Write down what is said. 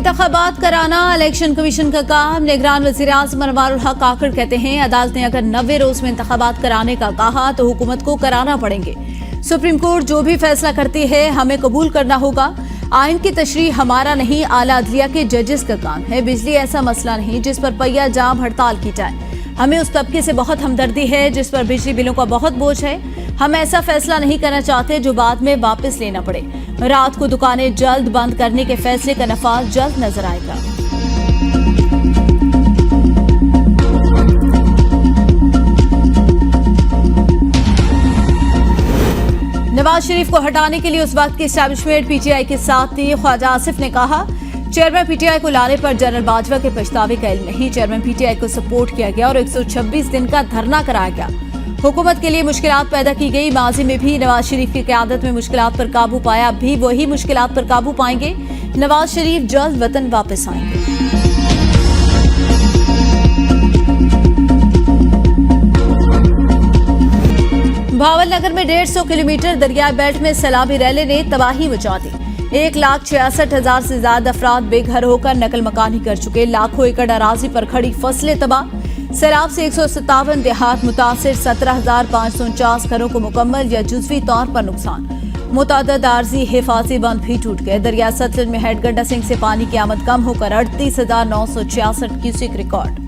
इंतखाबात कराना election commission का काम। निगरान वज़ीर-ए-आज़म अनवारुल हक काकड़ कहते हैं, अदालत ने अगर 90 रोज में इंतखाबात कराने का कहा तो हुकूमत को कराना पड़ेंगे। सुप्रीम कोर्ट जो भी फैसला करती है हमें कबूल करना होगा। आइन की तशरीह हमारा नहीं, आला अदलिया के जजेस का काम है। बिजली ऐसा मसला नहीं जिस पर पहिया जाम हड़ताल की जाए। हमें उस तबके से बहुत हमदर्दी है जिस पर बिजली बिलों का बहुत बोझ है। हम ऐसा फैसला नहीं करना चाहते जो बाद में वापस लेना पड़े। रात को दुकानें जल्द बंद करने के फैसले का नफाज जल्द नजर आएगा। नवाज शरीफ को हटाने के लिए उस वक्त की एस्टैब्लिशमेंट पीटीआई के साथ थी। ख्वाजा आसिफ ने कहा, चेयरमैन पीटीआई को लाने पर जनरल बाजवा के पछतावे का इल्म नहीं। चेयरमैन पीटीआई को सपोर्ट किया गया और 126 दिन का धरना कराया गया। हुकूमत के लिए मुश्किलात पैदा की गई। माजी में भी नवाज शरीफ की क़यादत में मुश्किलात पर काबू पाया, अब भी वही मुश्किलात पर काबू पाएंगे। नवाज शरीफ जल्द वतन वापस आएंगे। भावलनगर में 150 किलोमीटर दरियाई बेल्ट में सैलाबी रैली ने तबाही मचा दी। 1,66,000 से ज्यादा अफराद बेघर होकर नकल मकानी कर चुके। लाखों एकड़ अराजी पर खड़ी फसलें तबाह। सैलाब से 157 देहात मुतासिर। 17,549 घरों को मुकम्मल या जुज़वी तौर पर नुकसान। मुतअद्दिद आर्जी हिफाजी बंद भी टूट गए। दरिया सतलुज में हेडगंडा सिंह से पानी की आमद कम होकर 38,966 क्यूसेक रिकॉर्ड।